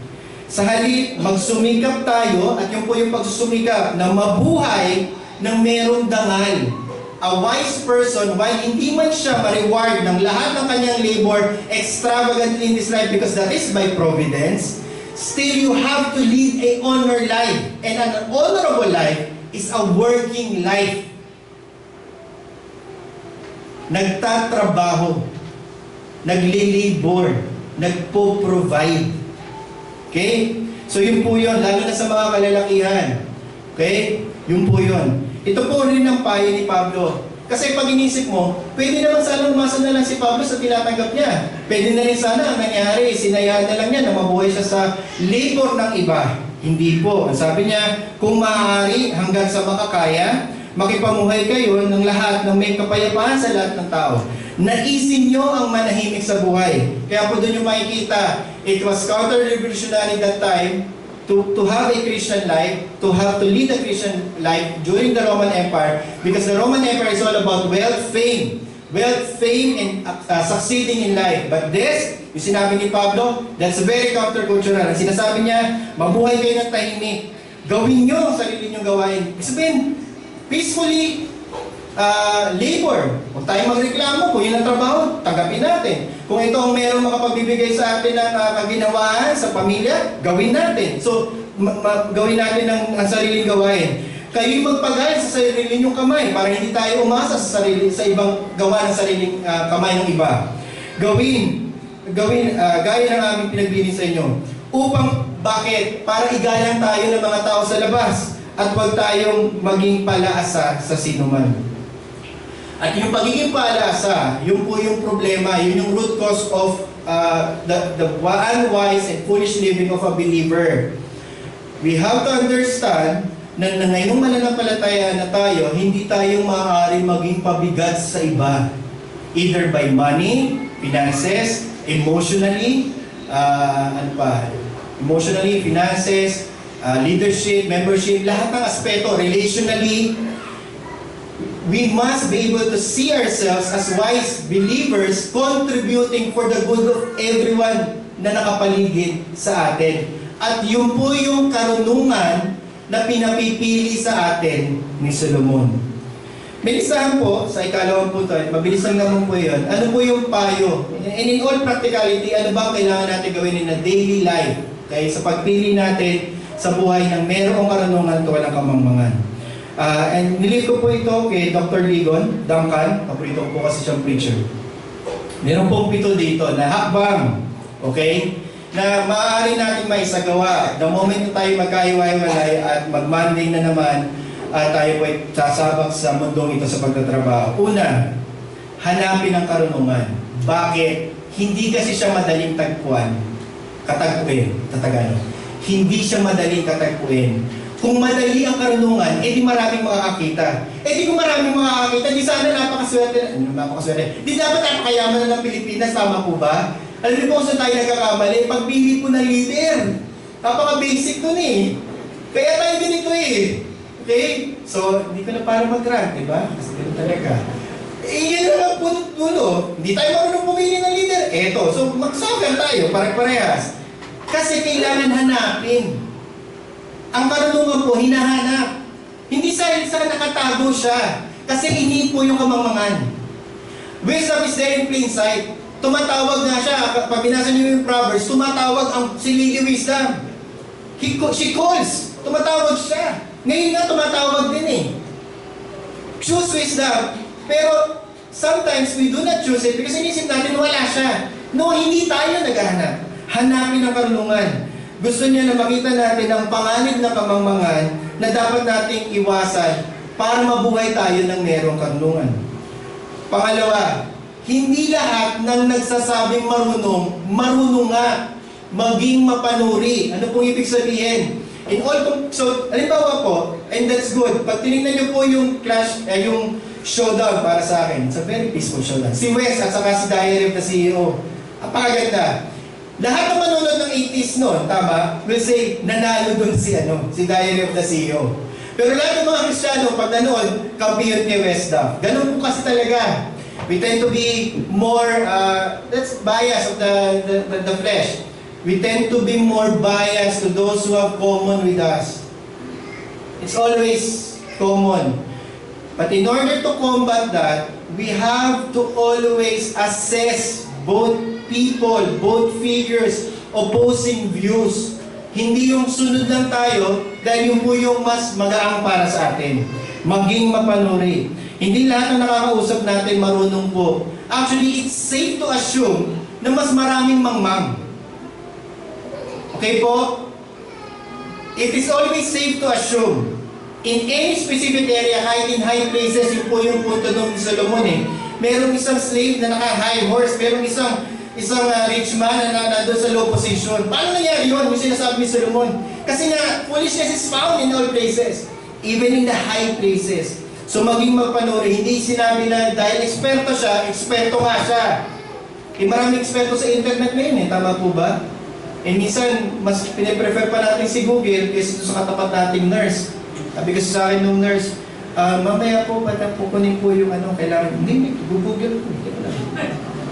Sa halip, magsumikap tayo at yun po yung pagsusumikap na mabuhay ng merong dangal. A wise person, while hindi man siya ma-reward ng lahat ng kanyang labor extravagantly in this life because that is by providence, still you have to lead a honor life. And an honorable life is a working life. Nagtatrabaho, naglilibor, nagpo-provide. Okay? So yun po yun, lalo na sa mga kalalakihan. Okay? Yun po yun. Ito po rin ang payo ni Pablo. Kasi pag inisip mo, pwede naman sana umasa na lang si Pablo sa tinatanggap niya. Pwede na rin sana ang nangyari, sinayaan na lang niya na mabuhay siya sa labor ng iba. Hindi po. Ang sabi niya, kung maaari hanggang sa makakaya, makipamuhay kayo ng lahat ng may kapayapaan sa lahat ng tao. Naisin nyo ang manahimik sa buhay. Kaya po doon yung makikita, it was counter-revolutionary that time to have a Christian life, to lead a Christian life during the Roman Empire, because the Roman Empire is all about wealth, fame, and succeeding in life. But this, yung sinabi ni Pablo, that's very countercultural. Ang sinasabi niya, mabuhay kayo ng tahimik. Gawin nyo ang sarili nyong gawain. Sabihin, peacefully labor. Kung tayo magreklamo, kung yun ang trabaho, tanggapin natin. Kung ito ang merong makapagbibigay sa atin ng kaginawaan sa pamilya, gawin natin. So, gawin natin ang sariling gawain. Kayo'y magpagay sa sarili ninyong kamay para hindi tayo umasa sa ibang gawa ng sariling kamay ng iba. Gawin gaya ng aming pinagbili sa inyo. Bakit? Para igalang tayo ng mga tao sa labas at huwag tayong maging palaasa sa sinuman. At yung pagiging palaasa, yun po yung problema, yun yung root cause of the unwise and foolish living of a believer. We have to understand na ngayong mananampalataya na tayo, hindi tayo maaari maging pabigat sa iba. Either by money, finances, emotionally, emotionally, finances, leadership, membership, lahat ng aspeto, relationally. We must be able to see ourselves as wise believers contributing for the good of everyone na nakapaligid sa atin. At yun po yung karunungan na pinapipili sa atin ni Solomon. Bilisan po, sa ikalawang punto, mabilis lang naman po yun. Ano po yung payo? And in all practicality, ano ba kailangan natin gawin in a daily life? Okay, sa pagpili natin sa buhay ng merong karunungan at walang kamangmangan. And nilip ko po ito kay Dr. Ligon Duncan, paborito ko po kasi siyang preacher. Meron pong 7 dito na hakbang, okay, na maaari natin maisagawa. The moment na tayo magkahiwa-hiwalay at mag-Monday na naman, tayo po ay sasabak sa mundong ito sa pagtatrabaho. Una, hanapin ang karunungan. Bakit? Hindi kasi siya madaling tagpuan. Tagalog. Hindi siya madaling katagpuin. Kung madali ang karunungan, di maraming makakakita. Kung maraming makakakita, di sana napakaswerte. Di dapat napakayaman na ng Pilipinas, tama po ba? Alam niyo po kung saan tayo nagkakamali, pagpili po ng leader. Napaka-basic nun eh. Kaya tayo ganito eh. Okay? So, hindi ko na para mag-rank, di ba? Kasi ganun talaga. Yan na lang puno. Hindi tayo marunong pumili ng leader. So mag-soccer tayo, parehas. Kasi kailangan hanapin. Ang karunungan po, hinahanap. Hindi sa nakatago siya. Kasi inipo yung kamangmangan. Wisdom is there in plain sight. Tumatawag nga siya. Pag binasa niyo yung Proverbs, tumatawag si Lady Wisdom. She calls. Tumatawag siya. Ngayon nga, tumatawag din eh. Choose wisdom. Pero sometimes we do not choose it because inisip natin wala siya. No, hindi tayo naghahanap. Hanapin ang karunungan. Gusto niya na makita natin ang panganib na kamangmangan na dapat nating iwasan para mabuhay tayo ng merong karunungan. Pangalawa, hindi lahat ng nagsasabing marunong nga, maging mapanuri. Ano pong ibig sabihin? So, halimbawa po, and that's good, pag tinignan niyo po yung yung showdown para sa akin, it's a very peaceful showdown. Si Wes at saka si Diary of the CEO, apakaganda. Lahat ng manonood ng 80s noon, tama, will say, nanalo doon si Diary of the CEO. Pero lahat ng mga Kristiyano, pag nanood, kampiyon ni Wes Duff. Ganun po kasi talaga. We tend to be more, that's bias of the flesh. We tend to be more biased to those who have common with us. It's always common. But in order to combat that, we have to always assess both people, both figures, opposing views. Hindi yung sunod lang tayo dahil yung po yung mas magaang para sa atin. Maging mapanuri. Hindi lahat ng nakakausap natin marunong po. Actually, it's safe to assume na mas maraming mangmang. Okay po? It is always safe to assume In any specific area, kahit in high places, yun po yung punto ng Solomon eh. Merong isang slave na naka-high horse, merong isang rich man na nandun sa low position. Paano nangyari yun? Yung sinasabi ni Solomon. Kasi nga, foolishness is found in all places. Even in the high places. So maging magpanuri, hindi sinabi na dahil eksperto siya, eksperto nga siya. Eh maraming eksperto sa internet ngayon eh, tama po ba? Eh minsan, mas piniprefer pa natin si Google kaysa sa katapat nating nurse. Sabi kasi sa akin nung nurse, mamaya po, ba't kukunin po yung kailangan. Hindi, Google ko.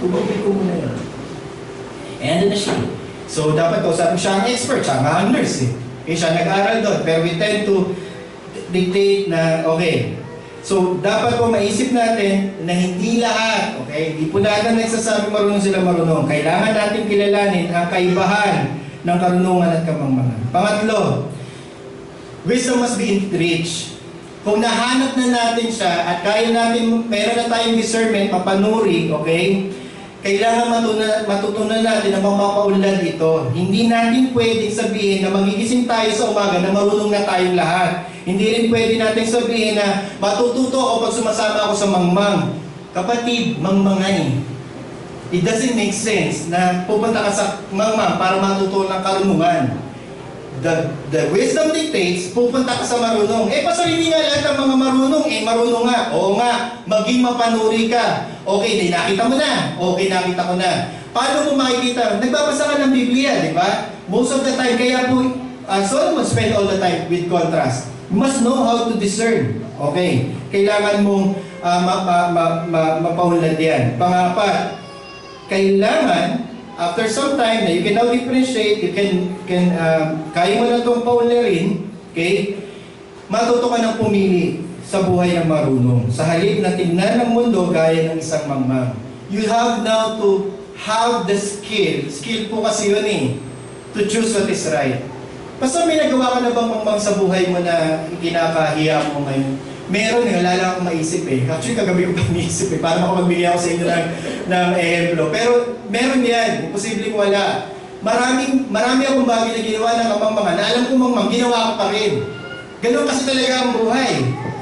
Google ko muna yun. And na siya. So dapat kausapin siya ang expert, siya nga ang nurse eh. Eh siya nag-aral doon, pero we tend to dictate na, okay. So dapat po maisip natin na hindi lahat, okay? Hindi po natin nagsasabi marunong sila marunong. Kailangan natin kilalanin ang kaibahan ng karunungan at kamangmangan. Pangatlo, wisdom must be enriched. Kung nahanap na natin siya at kaya natin, meron na tayong discernment, papanuri, okay? Kailangan matutunan natin na mapapaunlad ito. Hindi natin pwedeng sabihin na magigising tayo sa umaga na marunong na tayong lahat. Hindi rin pwede natin sabihin na matututo ako pag sumasama ako sa mangmang. Kapatid, mangmangay. It doesn't make sense na pupunta ka sa mangmang para matuto ng karunungan. The wisdom dictates, pupunta ka sa marunong. Eh, pastor, hindi nga lahat ng mga marunong. Eh, marunong nga. Oo nga, maging mapanuri ka. Okay, di nakita mo na. Okay, nakita ko na. Paano mo makikita? Nagbabasa ka ng Biblia, di ba? Most of the time, kaya po, Solomon spend all the time with contrast. You must know how to discern. Okay, kailangan mong mapaunlad yan. Pangapat, kailangan after some time na you can now differentiate, you can kaya mo na itong paunlarin, okay? Matuto ka ng pumili sa buhay ng marunong. Sa halip na tingnan ng mundo gaya ng isang mangmang. You have now to have the skill po kasi yun eh, to choose what is right. Basta may nagawa ka na bang mangmang sa buhay mo na kinakahiya mo ngayon? Meron eh, wala lang akong maisip eh. Actually, kagabi ko pa naisip eh. Para makapagbigay ako sa inyo ng ehemplo. Pero meron yan. Imposibleng wala. Marami akong bagay na ginawa ng kamangmangan na alam ko mangmang, ginawa ko pa rin. Ganun kasi talaga ang buhay.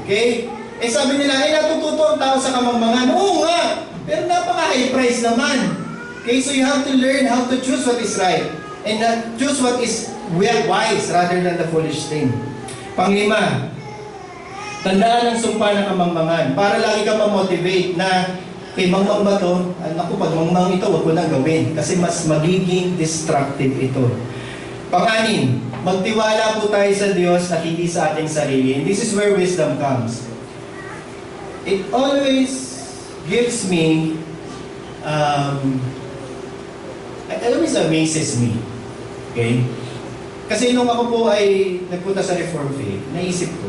Okay? Eh sabi nila, natututo ang tao sa kamangmangan. Oo nga! Pero napaka-high price naman. Okay? So you have to learn how to choose what is right. And choose what is wise rather than the foolish thing. Panglima, tandaan ang sumpa ng kamangmangan para lagi ka ma-motivate na kay mangmang ba to? Naku, pag mangmang ito, wag ko nang gawin kasi mas magiging destructive ito. Pang-anim, magtiwala po tayo sa Diyos at hindi sa ating sarili. And this is where wisdom comes. It always gives me, it always amazes me. Okay? Kasi nung ako po ay nagpunta sa Reform Faith, naisip ko,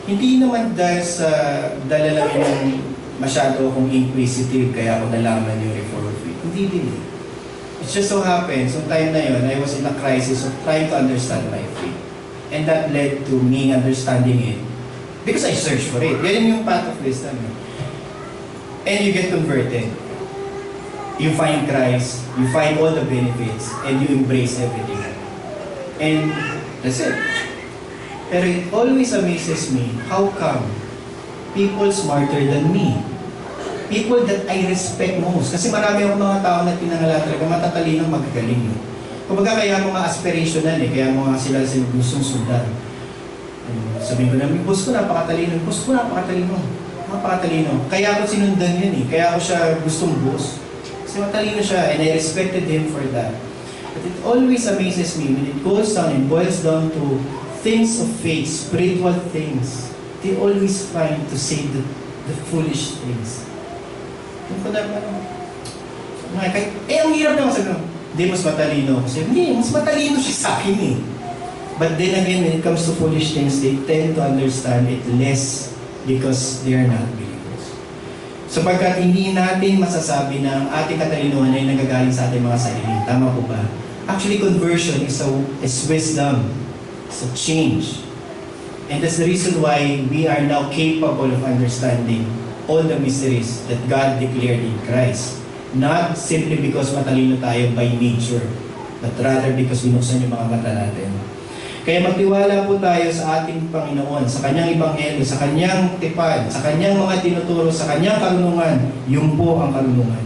hindi naman dahil sa dala lang ng masyado akong inquisitive kaya ako nalaman yung Reform Faith. Hindi din. It just so happens, so time na yun, I was in a crisis of trying to understand my faith. And that led to me understanding it. Because I searched for it. Yan yung path of wisdom. And you get converted. You find Christ, you find all the benefits, and you embrace everything. And that's it. Pero it always amazes me, how come people smarter than me? People that I respect most. Kasi marami akong mga tao na tinangala talaga, matatalino, magagaling. Kumbaga kaya mga aspirational eh, kaya mga sila gustong sundan. Sabihin ko namin, boss ko napakatalino, napakatalino. Kaya ako sinundan yun eh, kaya ako siya gustong boss. Kasi matalino siya, and I respected him for that. But it always amazes me when it goes down and boils down to things of faith, spiritual things. They always find to say the foolish things. Yung ko na, ang hirap naman sabi ko, hindi, mas matalino ako. Hindi, mas matalino siya sa akin eh. But then again, when it comes to foolish things, they tend to understand it less because they are not believers. Sapagkat hindi natin masasabi na ang ating katalinuhan ay nagagaling sa ating mga sarili. Tama po ba? Actually, conversion is wisdom. It's a change. And that's the reason why we are now capable of understanding all the mysteries that God declared in Christ. Not simply because matalino tayo by nature, but rather because binuksan yung mga mata natin. Kaya magtiwala po tayo sa ating Panginoon, sa Kanyang Ebanghelyo, sa Kanyang tipad, sa Kanyang mga tinuturo, sa Kanyang karunungan. Yun po ang karunungan.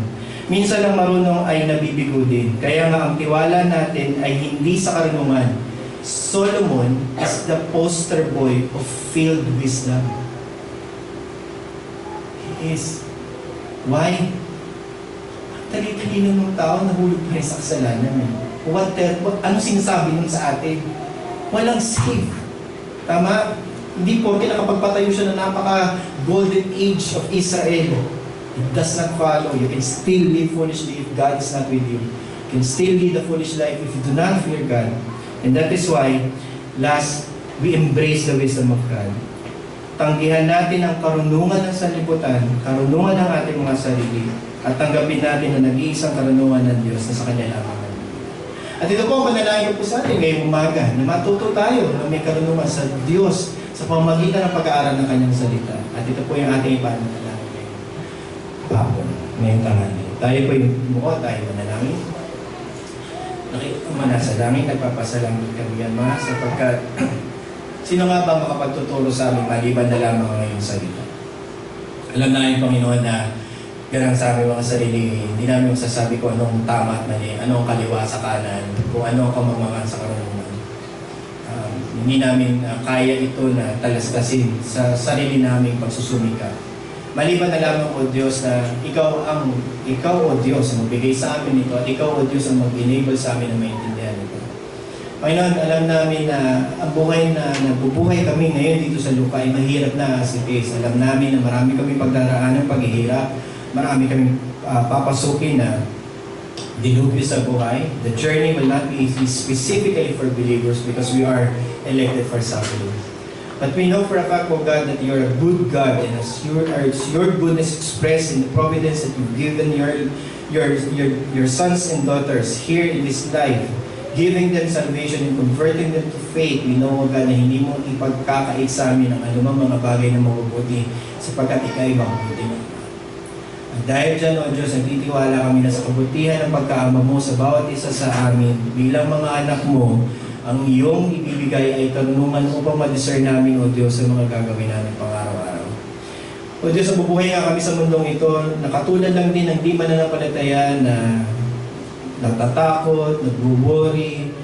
Minsan ang marunong ay nabibigo din. Kaya nga ang tiwala natin ay hindi sa karunungan. Solomon is the poster boy of field wisdom. He is. Why? Ang tali-talino ng tao nahulog pa rin sa kasalanan. Ano sinasabi nun sa atin? Walang safe. Tama? Hindi po, nakapagpatayo siya na napaka-golden age of Israel. It does not follow. You can still live foolishly if God is not with you. You can still lead a foolish life if you do not fear God. And that is why, last, we embrace the wisdom of God. Tanggihan natin ang karunungan ng sanlibutan, karunungan ng ating mga sarili, at tanggapin natin na nag-iisang karunungan ng Diyos na sa Kanya lamang. At ito po ang panalangin po sa atin ngayong umaga, na matuto tayo na may karunungan sa Diyos sa pamamagitan ng pag-aaral ng Kanyang salita. At ito po yung ating ipanalangin ngayong hapon, ngayong tanghali. Tayo po yung buko, tayo manalangin. Nakikita sa langit, nagpapasalamat kami yan, Ma, sapagkat sino nga ba makapagtuturo sa amin maliban na lamang ngayong salita? Alam namin, Panginoon, na ganang sa aming mga sarili, hindi namin masasabi kung anong tama at mali, anong kaliwa sa kanan, kung anong kamangmangan sa karunungan. Hindi namin kaya ito na talastasin sa sarili naming pagsusumika. Maliban na lamang, O Diyos, na Ikaw, O Diyos, ang magbigay sa amin ito, at Ikaw, O Diyos, ang mag-enable sa amin na maintindihan ito. Panginoon, alam namin na ang buhay na nabubuhay kami ngayon dito sa lupa ay mahirap na as it is. Alam namin na marami kami pagdaraanan, paghihirap, marami kami papasukin na dilubyo sa buhay. The journey will not be specifically for believers because we are elected for suffering. But we know for a fact, O God, that you are a good God, and as your goodness expressed in the providence that you've given your sons and daughters here in this life, giving them salvation and converting them to faith, we know, O God, na hindi mo ipagkakait sa amin ang anumang mga bagay na mabubuti sapagkat Ikaw ay mabuti na. At dahil dyan, O Diyos, nagtitiwala kami na sa kabutihan ng pagkaama mo sa bawat isa sa amin bilang mga anak mo, ang iyong ibibigay ay karunungan upang ma-discern namin, O Diyos, sa mga gagawin namin pang-araw-araw. O Diyos, nabubuhay nga kami sa mundong ito, nakatulad lang din ng di mananampalataya na natatakot, nagbubury,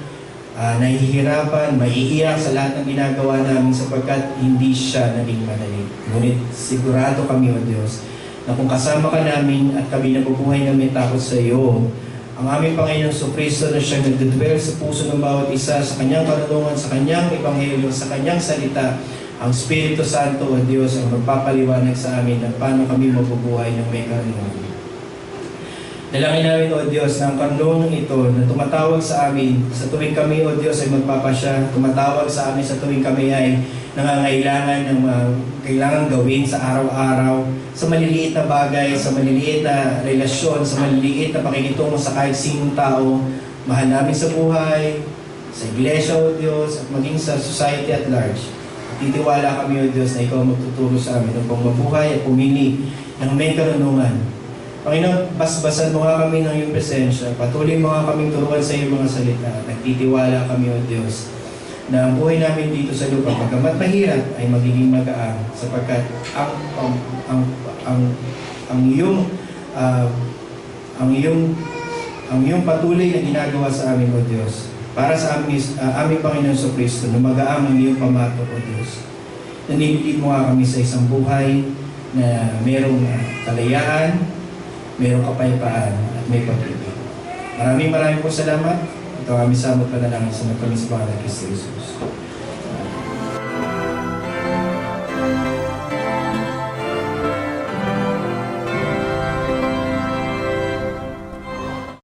nahihirapan, maiiyak sa lahat ng ginagawa namin sapagkat hindi siya naging madali. Ngunit sigurado kami, O Diyos, na kung kasama ka namin at kami nabubuhay na may takot sa iyo, ang aming Panginoong Kristo na siyang nagdudwell sa puso ng bawat isa, sa Kanyang karunungan, sa Kanyang Ebanghelyo, sa Kanyang salita, ang Espiritu Santo o Diyos ang magpapaliwanag sa amin na paano kami mabubuhay ng may karunungan. Dalangin namin, O Diyos, na ang karunungan ito na tumatawag sa amin sa tuwing kami, O Diyos, ay magpapasya, tumatawag sa amin sa tuwing kami ay nangangailangan ng kailangan gawin sa araw-araw, sa maliliit na bagay, sa maliliit na relasyon, sa maliliit na pakikitungo sa kahit sinong tao, mahal namin sa buhay, sa iglesia, O Diyos, at maging sa society at large. Titiwala kami, O Diyos, na Ikaw magtuturo sa amin upang mabuhay at pumili ng may karunungan. Panginoon, basbasan mo nga kami ng iyong presensya. Patuloy mo nga kaming turuan sa iyong mga salita. Nagtitiwala kami, O Diyos, na ang buhay namin dito sa lupa, pagkamat mahirap, ay magiging magaan sapagkat ang iyong patuloy na ginagawa sa amin, O Diyos, para sa aming Panginoon Kristo, na magaang ang iyong pamato, O Diyos. Nanililit mo nga kami sa isang buhay na mayroong kalayaan, mayroong kapayapaan, at may pag-ibig. Maraming po salamat. Ito ang aming samot panalangin sa nagkamis pangalan ng Kristo Jesus.